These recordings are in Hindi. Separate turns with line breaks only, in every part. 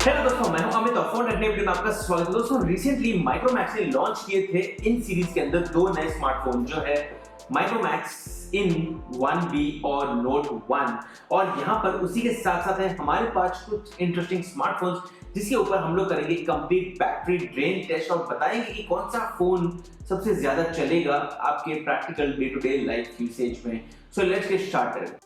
हेलो दोस्तों, मैं हूं अमित और फोन टेक में आपका स्वागत है। दोस्तों, रिसेंटली माइक्रोमैक्स ने लॉन्च किए थे इन सीरीज के अंदर दो नए स्मार्टफोन जो है माइक्रोमैक्स इन 1B और नोट 1। और यहां पर उसी के साथ साथ है हमारे पास कुछ इंटरेस्टिंग स्मार्टफोन्स जिसके ऊपर हम लोग करेंगे कंप्लीट बैटरी ड्रेन टेस्ट और बताएंगे कि कौन सा फोन सबसे ज्यादा चलेगा आपके practical day to day life usage में। So let's get started.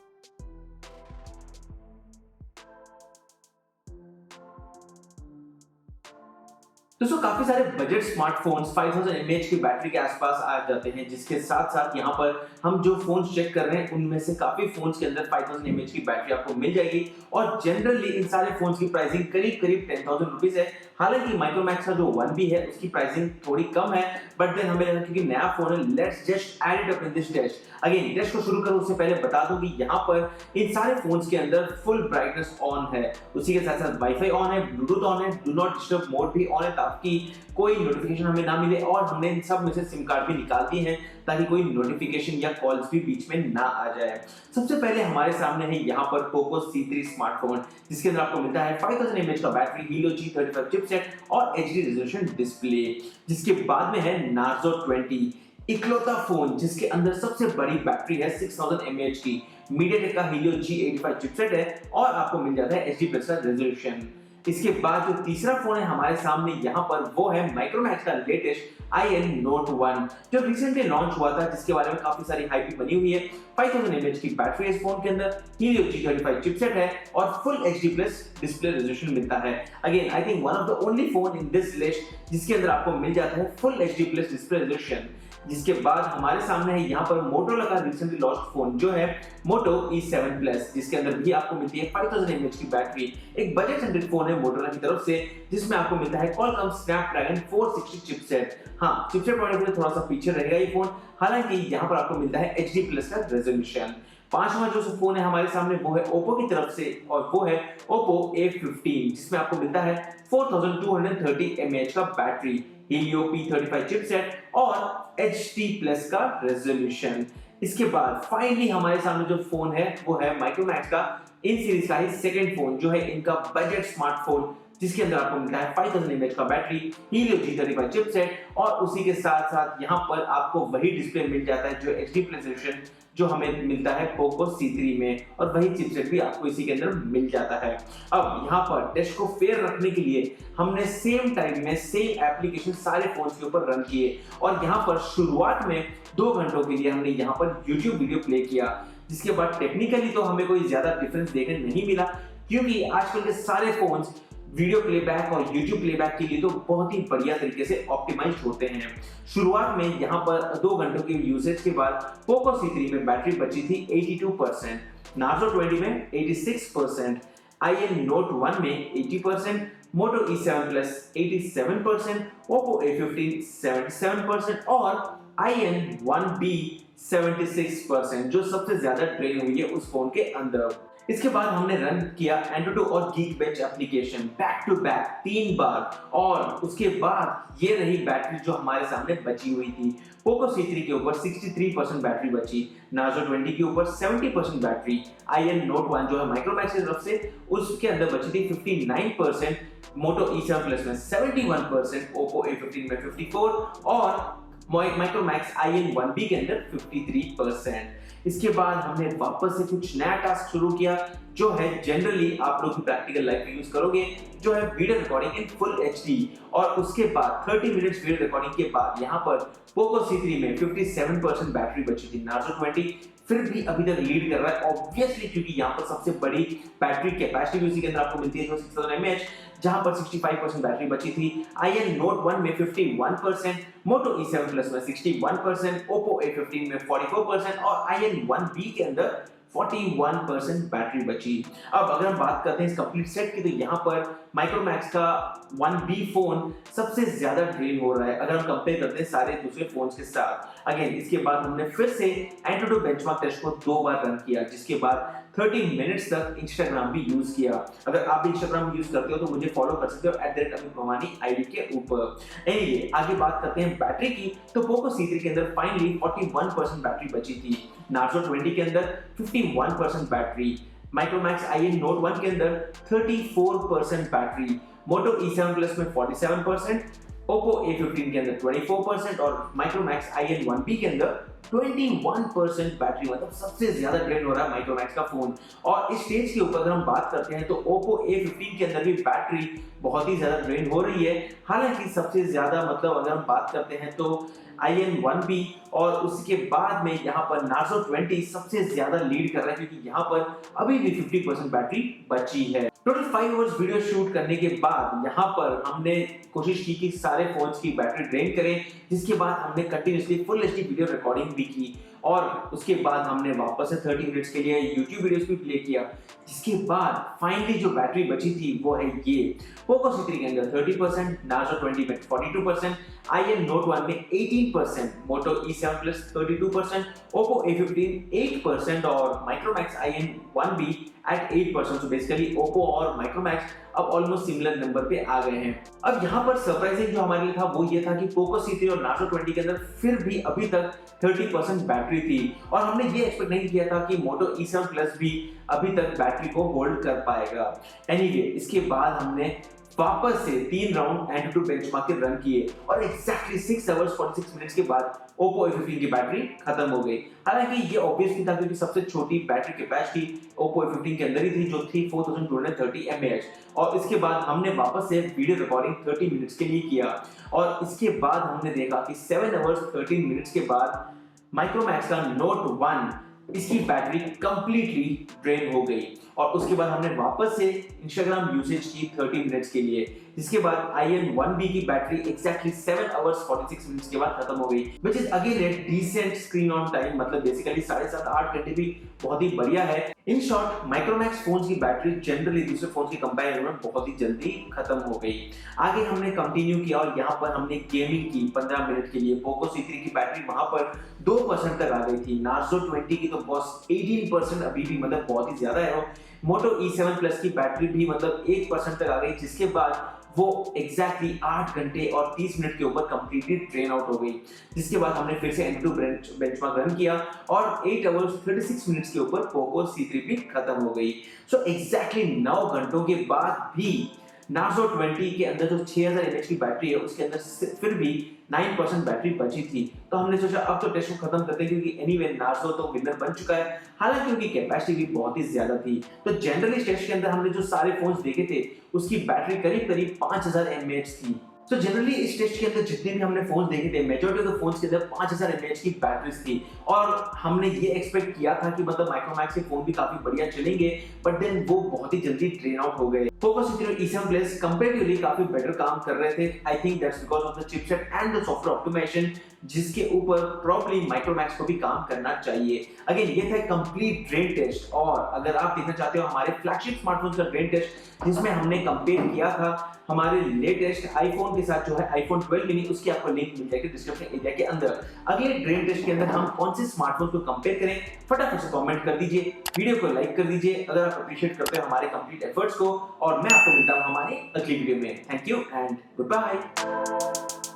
दोस्तों, काफी सारे बजट स्मार्टफोन्स 5000 mAh की बैटरी के आसपास आ जाते हैं, जिसके साथ साथ यहाँ पर हम जो फोन्स चेक कर रहे हैं उनमें से काफी फोन्स के अंदर 5000 mAh की बैटरी आपको मिल जाएगी। और जनरली इन सारे फोन्स की प्राइसिंग करीब करीब 10,000 रुपीज है। हालांकि माइक्रोमैक्स का जो 1B है उसकी प्राइसिंग थोड़ी कम है, बट देन हमें लगा क्योंकि नया फोन है, let's just add it up in this test. Again test को शुरू करूं उससे पहले बता दूं कि यहाँ पर इन सारे फोन्स के अंदर फुल ब्राइटनेस ऑन है, उसी के साथ साथ वाईफाई ऑन है, ब्लूटूथ ऑन है, डू नॉट डिस्टर्ब मोड भी ऑन है ताकि कोई नोटिफिकेशन हमें ना मिले। और हमने इन सब में से सिम कार्ड भी निकाल दिए हैं ताकि कोई नोटिफिकेशन या कॉल्स भी बीच में ना आ जाए। सबसे पहले हमारे सामने है यहाँ पर पोको C3 स्मार्टफोन, जिसके अंदर आपको मिलता है 5000 mAh का बैटरी, Helio G35 चिपसेट और HD रेजोल्यूशन डिस्प्ले। जिसके बाद में है Narzo 20, इकलौता फोन जिसके अंदर सबसे बड़ी बैटरी है 6000 mAh की, MediaTek का Helio G85 चिपसेट है और आपको मिल जाता है HD+ का रेजोल्यूशन। इसके बाद जो तीसरा फोन है हमारे सामने यहाँ पर वो है माइक्रोमैक्स का लेटेस्ट IN Note 1 जो रिसेंटली लॉन्च हुआ था, जिसके बारे में काफी सारी हाइप भी बनी हुई है। 5000 mAh की बैटरी है इस फोन के अंदर, Helio G35 चिपसेट है और फुल HD+ डिस्प्ले रेजोल्यूशन मिलता है। Again I think one of the only phone in this list जिसके अंदर आपको मिल जाता है फुल HD+ डिस्प्ले रेजोल्यूशन। जिसके बाद हमारे सामने है यहाँ पर मोटोरोला का रिसेंटली लॉन्च फोन जो है Moto E7 Plus, जिसके अंदर भी आपको मिलती है 5000 mAh की बैटरी। एक बजट सेंट्रिक फोन है मोटोरोला की तरफ से, जिसमें आपको मिलता है Qualcomm Snapdragon 460 चिपसेट। हाँ, चिपसेट पॉइंट ऑफ व्यू थोड़ा सा पीछे रहेगा ये फोन, हालांकि यहाँ पर आपको मिलता है HD+ का रेजोल्यूशन। पांचवा जो फोन है हमारे सामने वो है Oppo की तरफ से और वो है Oppo A15, जिसमें आपको मिलता है 4230 mAh का बैटरी, Helio P35 चिपसेट और HD+ का रेजोल्यूशन। इसके बाद फाइनली हमारे सामने जो फोन है वो है माइक्रोमैक्स का इन सीरीज का ही सेकंड फोन जो है इनका बजट स्मार्टफोन, जिसके अंदर आपको मिलता है 5000 mAh का बैटरी, Helio G35 चिपसेट और उसी के साथ साथ यहाँ पर आपको वही डिस्प्ले मिल जाता है जो HD+ रेजोल्यूशन जो हमें मिलता है पोको C3 में, और वही चिपसेट भी आपको इसी के अंदर मिल जाता है। अब यहाँ पर टेस्ट को फेयर रखने के लिए हमने सेम टाइम में सेम एप्लीकेशन सारे फोन्स के ऊपर रन किए और यहाँ पर शुरुआत में 2 घंटों के लिए हमने यहाँ पर YouTube वीडियो प्ले किया। जिसके बाद टेक्निकली तो हमें कोई ज्यादा डिफरेंस देखने नहीं मिला, क्योंकि आजकल के सारे फोन्स वीडियो प्लेबैक और YouTube प्लेबैक के लिए तो बहुत ही बढ़िया तरीके से ऑप्टिमाइज्ड होते हैं। शुरुआत में यहाँ पर 2 घंटों के यूसेज के बाद पोको C3 में बैटरी बची थी 82%, Narzo 20 में 86%, IN Note 1 में 80%, Moto E7 Plus 87%, Oppo A15 77% और IN 1B 76%, जो सबसे ज्यादा ट्रेन हुई है उस फोन के अंदर। इसके बाद हमने रन किया Antutu और Geekbench application back to back 3 बार, और उसके बाद ये रही बैटरी जो हमारे सामने बची हुई थी। पोको C3 के ऊपर 63% बैटरी बची, Narzo 20 के ऊपर 70% बैटरी, IN Note 1 जो है माइक्रोमैक्स की तरफ से उसके अंदर बची थी 59%, Moto E7 Plus में 71%, Oppo A15 में 54% और माइक्रोमैक्स IN 1B के अंदर 53%। इसके बाद हमने वापस से कुछ नया टास्क शुरू किया जो है जनरली आप लोग प्रैक्टिकल लाइफ में यूज करोगे, जो है video recording in full HD। और उसके बाद 30 मिनट्स वीडियो रिकॉर्डिंग के बाद यहाँ पर पोको C3 में 57% बैटरी बची थी, Narzo 20 फिर भी अभी तक लीड कर रहा है ऑब्वियसली, क्योंकि यहाँ पर सबसे बड़ी बैटरी कैपेसिटी उसी के अंदर आपको मिलती है जो 6000 mAh, जहां पर 65% बैटरी बची थी। IN Note 1 में 51%, Moto E7 Plus में 61%, Oppo A15 में 44% और IN 1B के अंदर 41% बैटरी बची। अब अगर हम बात करते हैं इस कंप्लीट सेट की, तो यहाँ पर माइक्रोमैक्स का 1B फोन सबसे ज्यादा ड्रेन हो रहा है अगर हम कंपेयर करते हैं सारे दूसरे फोन्स के साथ। अगेन इसके बाद हमने फिर से Antutu बेंचमार्क टेस्ट को 2 बार रन किया, जिसके बाद 30 मिनट्स तक इंस्टाग्राम भी यूज किया। अगर आप भी इंस्टाग्राम यूज करते हो तो मुझे फॉलो कर सकते हो @अमित आईडी के ऊपर। एनीवे आगे बात करते हैं बैटरी की, तो पोको C3 के अंदर फाइनली 41% बैटरी बची थी, Narzo 20 के अंदर 51% बैटरी, माइक्रोमैक्स IN Note 1 के अंदर 34% बैटरी, मोटो E7 Plus में 47%, Oppo A15 के अंदर 24% और माइक्रोमैक्स IN 1B के अंदर 21% बैटरी, मतलब सबसे ज्यादा ट्रेंड हो रहा है माइक्रोमैक्स का फोन। और इस स्टेज के ऊपर अगर हम बात करते हैं तो Oppo A15 के अंदर भी बैटरी बहुत ही ज्यादा ट्रेंड हो रही है। हालांकि सबसे ज्यादा मतलब अगर हम बात करते हैं तो IN 1B और उसके बाद में यहाँ पर Narzo 20 सबसे ज्यादा लीड कर रहा है, क्योंकि यहाँ पर अभी भी 50% बैटरी बची है। टोटल 5 आवर्स वीडियो शूट करने के बाद यहाँ पर हमने कोशिश की कि सारे फोन्स की बैटरी ड्रेन करें, जिसके बाद हमने continuously full HD video recording भी की और उसके बाद हमने वापस से 30 मिनट्स के लिए YouTube वीडियोस भी प्ले किया। जिसके बाद फाइनली जो बैटरी बची थी वो है ये Poco C3 के अंदर 30%, Narzo 20 में 42%, IN Note 1 में 18%, Moto E7 Plus 32%, Oppo A15 8% और Micromax IN 1B at 8%। So basically Oppo और Micromax अब ऑलमोस्ट सिमिलर नंबर पे आ गए हैं। अब यहाँ पर सरप्राइजिंग जो हमारे लिए था वो ये था कि Poco C3 और Narzo 20 के अंदर फिर भी अभी तक 30% बैटरी थी और हमने ये एक्सपेक्ट नहीं किया था कि Moto E7 Plus भी अभी तक बैटरी को होल्ड कर पाएगा। एनीवे, इसके बाद हमने वापस से 3 राउंड एंड-टू-एंड बेंचमार्क के रन किए और एग्जैक्टली 6 आवर्स 46 मिनट्स के बाद Oppo A15 की बैटरी खत्म हो गई। हालांकि ये ऑब्वियसली था क्योंकि सबसे छोटी बैटरी कैपेसिटी Oppo A15 के अंदर ही थी, जो थी 4230 mAh। और इसके बाद हमने वापस से वीडियो रिकॉर्डिंग 30 मिनट्स के लिए किया और इसके बाद हमने देखा कि 7 आवर्स 13 मिनट्स के बाद माइक्रोमैक्स का Note 1 इसकी बैटरी कंप्लीटली ड्रेन हो गई और उसके बाद हमने वापस से इंस्टाग्राम यूसेज की 30 मिनट्स के लिए, जिसके बाद IN 1B की बैटरी एग्जैक्टली 7 आवर्स 46 मिनट्स के बाद खत्म हो गई, which is again a decent screen on time, मतलब बेसिकली 7.5-8 घंटे भी बहुत ही बढ़िया है। इन शॉर्ट, माइक्रोमैक्स फोन्स की बैटरी जनरली दूसरे फोन्स की कंपैरिजन में बहुत ही जल्दी खत्म हो गई। आगे हमने कंटिन्यू किया और यहाँ पर हमने गेमिंग की 15 मिनट के लिए। Poco C3 की बैटरी वहां पर 2% तक आ गई थी, Narzo 20 की तो बस 18% अभी भी, मतलब बहुत ही ज्यादा है। Moto E7 Plus की बैटरी भी मतलब 1% तक आ गई, जिसके बाद वो एग्जैक्टली 8 घंटे और 30 मिनट के ऊपर कंप्लीटली ड्रेन आउट हो गई। जिसके बाद हमने फिर से एंड-टू-एंड बेंचमार्क रन किया और 8 आवर्स 36 मिनट्स के ऊपर Poco C3 भी खत्म हो गई। सो एग्जैक्टली 9 घंटों के बाद भी Narzo 20 के अंदर जो 6000 mAh की बैटरी है उसके अंदर फिर भी 9% बैटरी बची थी। तो हमने सोचा अब तो टेस्ट को खत्म करते हैं, क्योंकि एनीवे Narzo तो विनर बन चुका है, हालांकि उनकी कैपेसिटी भी बहुत ही ज्यादा थी। तो जनरली इस टेस्ट के अंदर हमने जो सारे फोन्स देखे थे उसकी बैटरी करीब 5000 mAh थी। तो जनरली इस टेस्ट के अंदर जितने भी हमने फोन्स देखे थे, मेजॉरिटी ऑफ द फोन्स के अंदर 5000 mAh की बैटरीज थी और हमने ये एक्सपेक्ट किया था कि मतलब माइक्रोमैक्स के फोन भी काफी बढ़िया चलेंगे, बट देन वो बहुत ही जल्दी ड्रेन आउट हो गए। Poco C3 और E7 Plus कंपैरेटिवली काफी बेटर काम कर रहे थे। I think that's because of the chipset and the software optimisation, जिसके ऊपर प्रॉपर्ली माइक्रोमैक्स को भी काम करना चाहिए। अगेन, ये था कंप्लीट ड्रेन टेस्ट और अगर आप देखना चाहते हो हमारे फ्लैगशिप स्मार्टफोन्स का ड्रेन टेस्ट, जिसमें हमने कंपेयर किया था हमारे लेटेस्ट आईफोन के साथ जो है iPhone 12 मिनी, उसकी आपको लिंक मिल जाएगी डिस्क्रिप्शन एरिया के अंदर। अगले ड्रेन टेस्ट के अंदर हम कौन से स्मार्टफोन को कंपेयर करें, फटाफट से कमेंट कर दीजिए, वीडियो को लाइक कर दीजिए अगर आप अप्रिशिएट करते हो हमारे कंप्लीट एफर्ट्स को, और मैं आपको मिलता हूं हमारे अगली वीडियो में। Thank you and good bye.